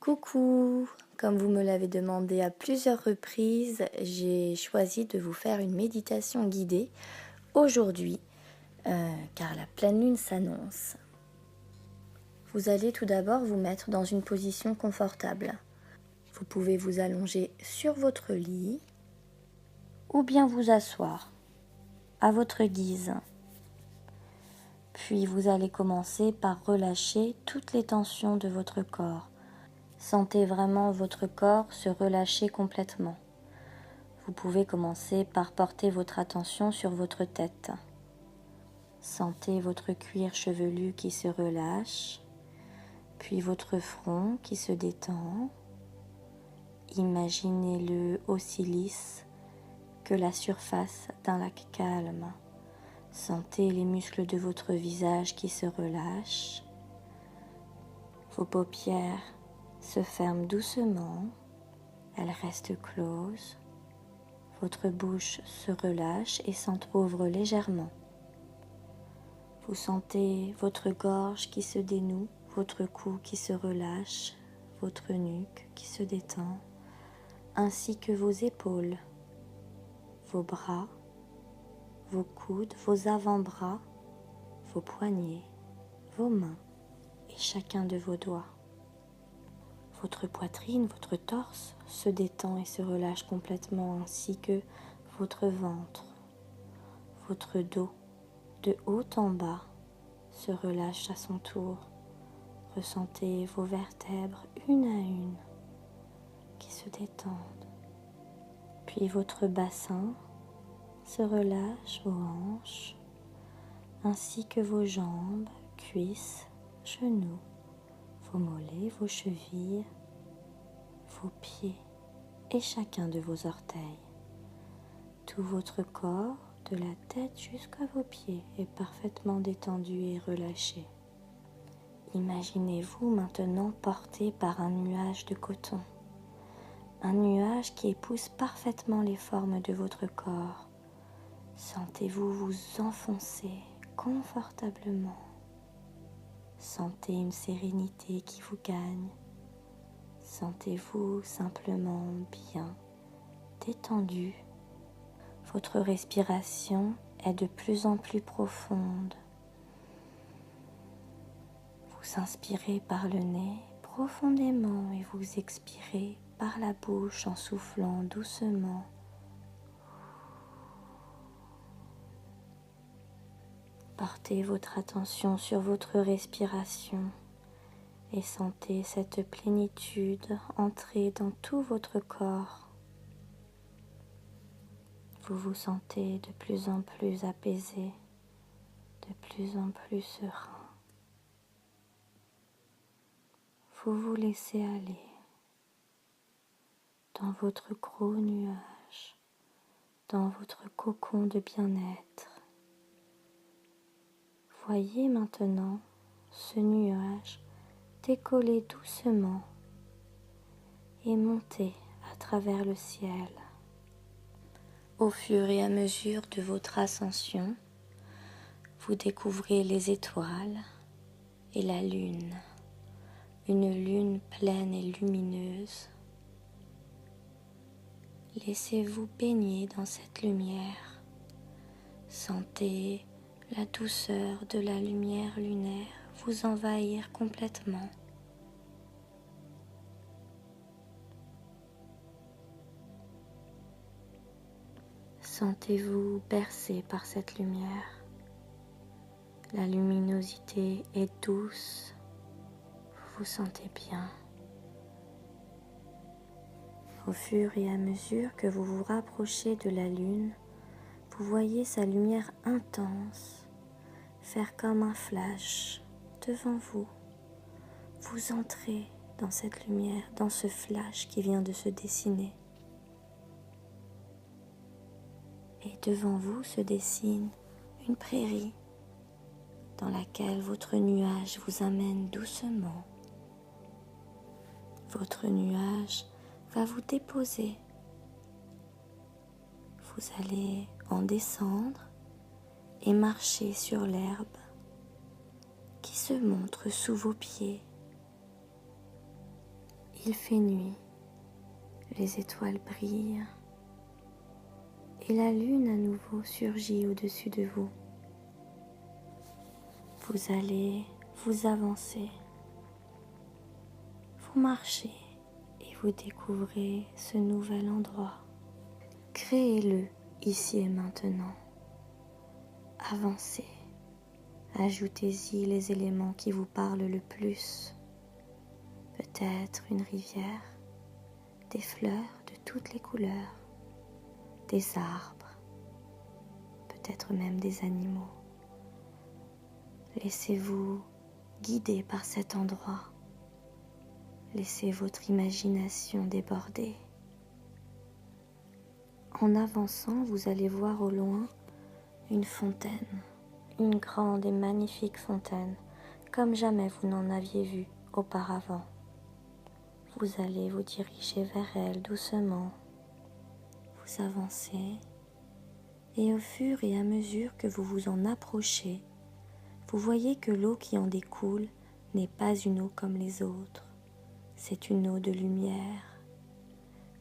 Coucou! Comme vous me l'avez demandé à plusieurs reprises, j'ai choisi de vous faire une méditation guidée aujourd'hui, car la pleine lune s'annonce. Vous allez tout d'abord vous mettre dans une position confortable. Vous pouvez vous allonger sur votre lit ou bien vous asseoir à votre guise. Puis vous allez commencer par relâcher toutes les tensions de votre corps. Sentez vraiment votre corps se relâcher complètement. Vous pouvez commencer par porter votre attention sur votre tête. Sentez votre cuir chevelu qui se relâche, puis votre front qui se détend. Imaginez-le aussi lisse que la surface d'un lac calme. Sentez les muscles de votre visage qui se relâchent. Vos paupières se ferment doucement, elles restent closes. Votre bouche se relâche et s'entrouvre légèrement. Vous sentez votre gorge qui se dénoue, votre cou qui se relâche, votre nuque qui se détend, ainsi que vos épaules, vos bras, vos coudes, vos avant-bras, vos poignets, vos mains et chacun de vos doigts. Votre poitrine, votre torse se détend et se relâche complètement, ainsi que votre ventre. Votre dos, de haut en bas, se relâche à son tour. Ressentez vos vertèbres une à une qui se détendent. Puis votre bassin se relâche, vos hanches, ainsi que vos jambes, cuisses, genoux, vos mollets, vos chevilles, vos pieds et chacun de vos orteils. Tout votre corps, de la tête jusqu'à vos pieds, est parfaitement détendu et relâché. Imaginez-vous maintenant porté par un nuage de coton, un nuage qui épouse parfaitement les formes de votre corps. Sentez-vous vous enfoncer confortablement. Sentez une sérénité qui vous gagne. Sentez-vous simplement bien, détendu. Votre respiration est de plus en plus profonde. Vous inspirez par le nez profondément et vous expirez par la bouche en soufflant doucement. Portez votre attention sur votre respiration et sentez cette plénitude entrer dans tout votre corps. Vous vous sentez de plus en plus apaisé, de plus en plus serein. Vous vous laissez aller dans votre gros nuage, dans votre cocon de bien-être. Voyez maintenant ce nuage décoller doucement et monter à travers le ciel. Au fur et à mesure de votre ascension, vous découvrez les étoiles et la lune, une lune pleine et lumineuse. Laissez-vous baigner dans cette lumière. Sentez la douceur de la lumière lunaire vous envahir complètement. Sentez-vous bercé par cette lumière. La luminosité est douce. Vous vous sentez bien. Au fur et à mesure que vous vous rapprochez de la lune, vous voyez sa lumière intense faire comme un flash devant vous. Vous entrez dans cette lumière, dans ce flash qui vient de se dessiner. Et devant vous se dessine une prairie dans laquelle votre nuage vous amène doucement. Votre nuage va vous déposer. Vous allez en descendre et marcher sur l'herbe qui se montre sous vos pieds. Il fait nuit, les étoiles brillent et la lune à nouveau surgit au-dessus de vous. Vous allez vous avancer, vous marchez et vous découvrez ce nouvel endroit. Créez-le ici et maintenant. Avancez, ajoutez-y les éléments qui vous parlent le plus. Peut-être une rivière, des fleurs de toutes les couleurs, des arbres, peut-être même des animaux. Laissez-vous guider par cet endroit. Laissez votre imagination déborder. En avançant, vous allez voir au loin une fontaine, une grande et magnifique fontaine, comme jamais vous n'en aviez vu auparavant. Vous allez vous diriger vers elle doucement. Vous avancez et au fur et à mesure que vous vous en approchez, vous voyez que l'eau qui en découle n'est pas une eau comme les autres. C'est une eau de lumière,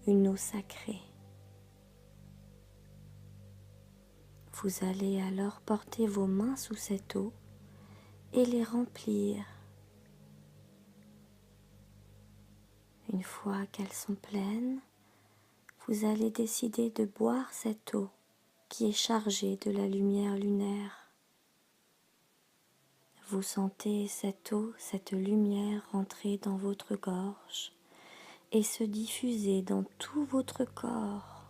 une eau sacrée. Vous allez alors porter vos mains sous cette eau et les remplir. Une fois qu'elles sont pleines, vous allez décider de boire cette eau qui est chargée de la lumière lunaire. Vous sentez cette eau, cette lumière rentrer dans votre gorge et se diffuser dans tout votre corps,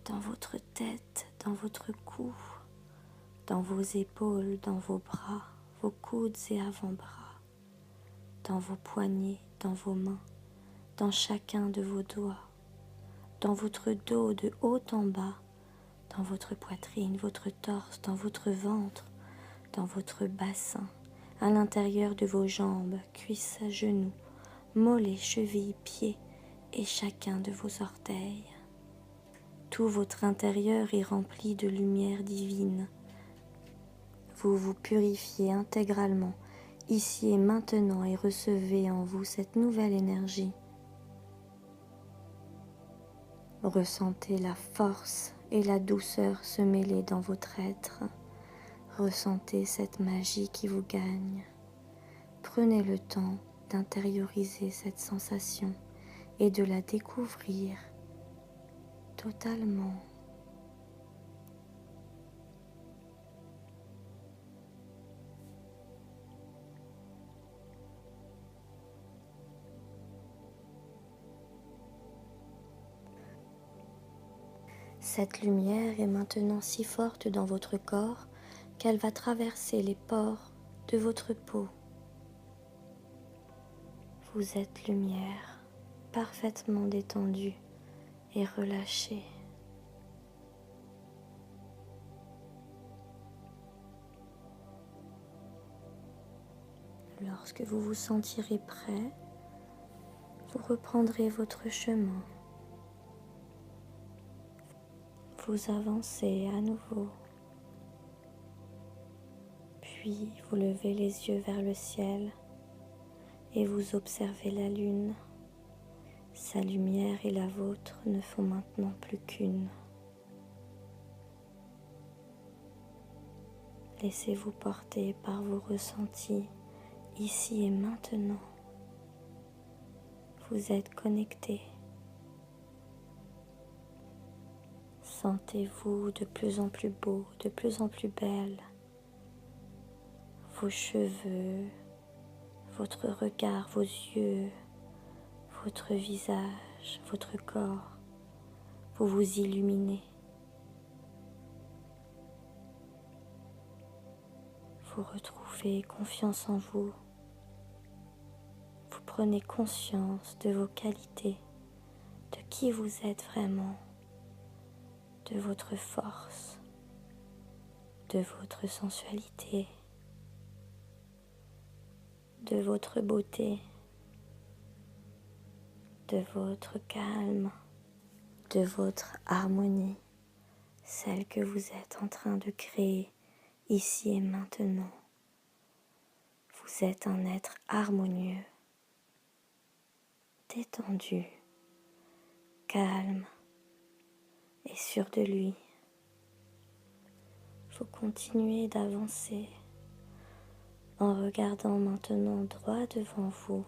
dans votre tête, dans votre cou, dans vos épaules, dans vos bras, vos coudes et avant-bras, dans vos poignets, dans vos mains, dans chacun de vos doigts, dans votre dos de haut en bas, dans votre poitrine, votre torse, dans votre ventre, dans votre bassin, à l'intérieur de vos jambes, cuisses, genoux, mollets, chevilles, pieds et chacun de vos orteils. Tout votre intérieur est rempli de lumière divine. Vous vous purifiez intégralement, ici et maintenant, et recevez en vous cette nouvelle énergie. Ressentez la force et la douceur se mêler dans votre être. Ressentez cette magie qui vous gagne. Prenez le temps d'intérioriser cette sensation et de la découvrir totalement. Cette lumière est maintenant si forte dans votre corps qu'elle va traverser les pores de votre peau. Vous êtes lumière, parfaitement détendue et relâchée. Lorsque vous vous sentirez prêt, vous reprendrez votre chemin. Vous avancez à nouveau, puis vous levez les yeux vers le ciel et vous observez la lune. Sa lumière et la vôtre ne font maintenant plus qu'une. Laissez-vous porter par vos ressentis ici et maintenant. Vous êtes connecté. Sentez-vous de plus en plus beau, de plus en plus belle. Vos cheveux, votre regard, vos yeux, votre visage, votre corps, vous vous illuminez. Vous retrouvez confiance en vous. Vous prenez conscience de vos qualités, de qui vous êtes vraiment, de votre force, de votre sensualité, de votre beauté, de votre calme, de votre harmonie, celle que vous êtes en train de créer ici et maintenant. Vous êtes un être harmonieux. détendu, calme et sûr de lui. Vous continuez d'avancer en regardant maintenant droit devant vous.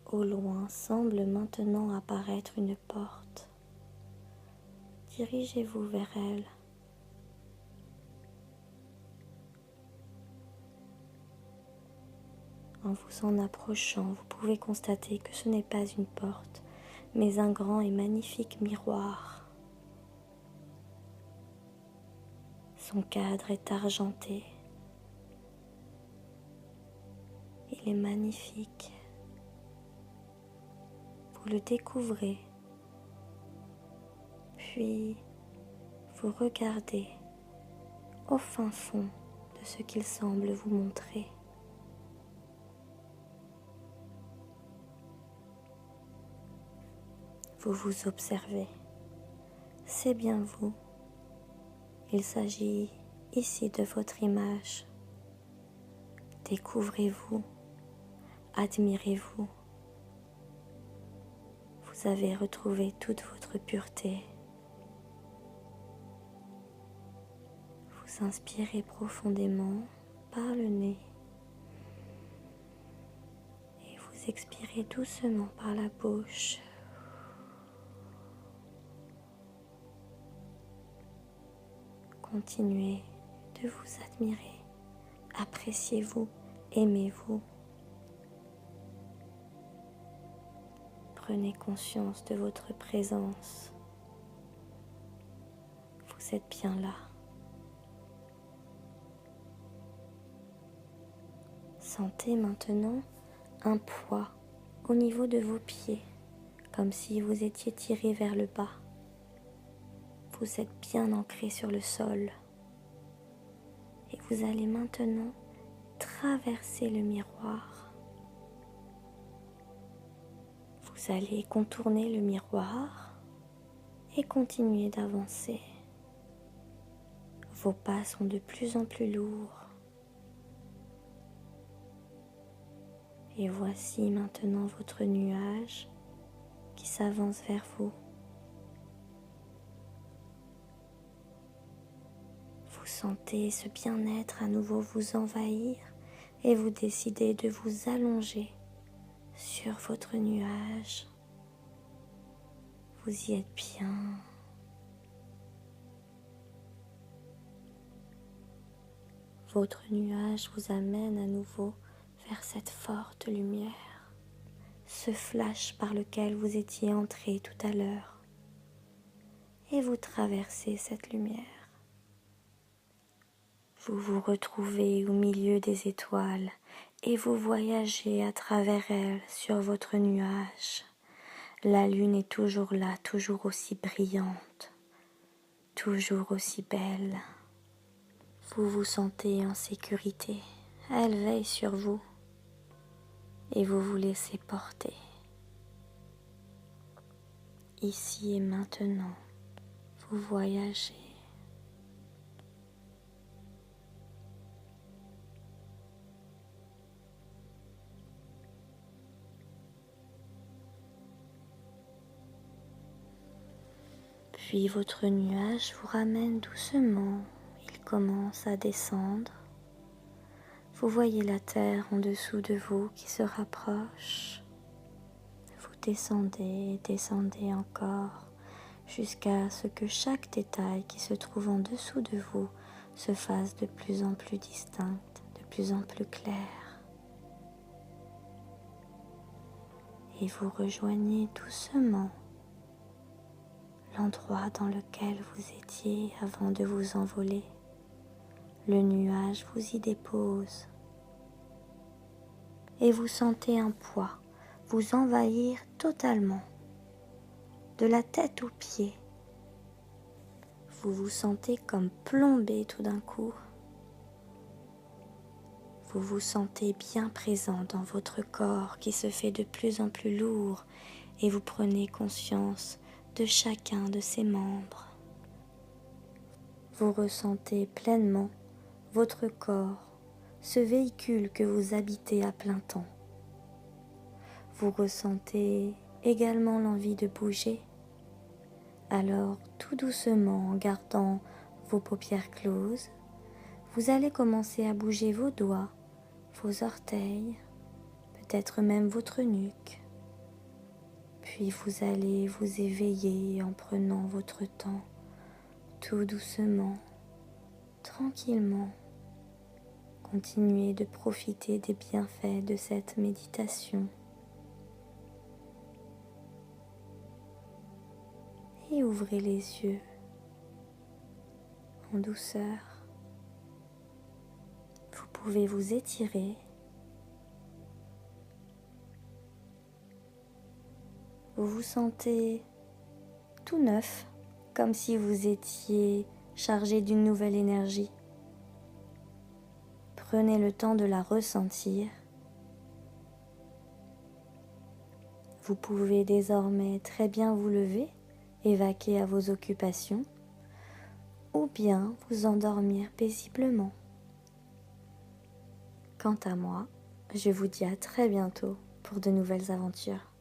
Au loin semble maintenant apparaître une porte. Dirigez-vous vers elle. En vous en approchant, vous pouvez constater que ce n'est pas une porte, mais un grand et magnifique miroir. Son cadre est argenté. Il est magnifique. Vous le découvrez, puis vous regardez au fin fond de ce qu'il semble vous montrer. Vous vous observez, c'est bien vous. Il s'agit ici de votre image. Découvrez-vous, admirez-vous. Vous avez retrouvé toute votre pureté. Vous inspirez profondément par le nez et vous expirez doucement par la bouche. Continuez de vous admirer, appréciez-vous, aimez-vous. Prenez conscience de votre présence. Vous êtes bien là. Sentez maintenant un poids au niveau de vos pieds, comme si vous étiez tiré vers le bas. Vous êtes bien ancré sur le sol. Et vous allez maintenant traverser le miroir. Vous allez contourner le miroir et continuer d'avancer. Vos pas sont de plus en plus lourds. Et voici maintenant votre nuage qui s'avance vers vous. Vous sentez ce bien-être à nouveau vous envahir et vous décidez de vous allonger sur votre nuage. Vous y êtes bien. Votre nuage vous amène à nouveau vers cette forte lumière, ce flash par lequel vous étiez entré tout à l'heure. Et vous traversez cette lumière. Vous vous retrouvez au milieu des étoiles et vous voyagez à travers elles sur votre nuage. La lune est toujours là, toujours aussi brillante, toujours aussi belle. Vous vous sentez en sécurité, elle veille sur vous et vous vous laissez porter. Ici et maintenant, vous voyagez. Puis votre nuage vous ramène doucement, il commence à descendre. Vous voyez la terre en dessous de vous qui se rapproche. Vous descendez, descendez encore, jusqu'à ce que chaque détail qui se trouve en dessous de vous se fasse de plus en plus distinct, de plus en plus clair. Et vous rejoignez doucement l'endroit dans lequel vous étiez avant de vous envoler. Le nuage vous y dépose et vous sentez un poids vous envahir totalement, de la tête aux pieds. Vous vous sentez comme plombé tout d'un coup. Vous vous sentez bien présent dans votre corps qui se fait de plus en plus lourd et vous prenez conscience de chacun de ses membres. Vous ressentez pleinement votre corps ce véhicule que vous habitez à plein temps. Vous ressentez également l'envie de bouger. Alors, tout doucement, en gardant vos paupières closes, vous allez commencer à bouger vos doigts, vos orteils, peut-être même votre nuque. Puis vous allez vous éveiller en prenant votre temps, tout doucement, tranquillement. Continuez de profiter des bienfaits de cette méditation. Et ouvrez les yeux en douceur. Vous pouvez vous étirer. Vous vous sentez tout neuf, comme si vous étiez chargé d'une nouvelle énergie. Prenez le temps de la ressentir. Vous pouvez désormais très bien vous lever et vaquer à vos occupations, ou bien vous endormir paisiblement. Quant à moi, je vous dis à très bientôt pour de nouvelles aventures.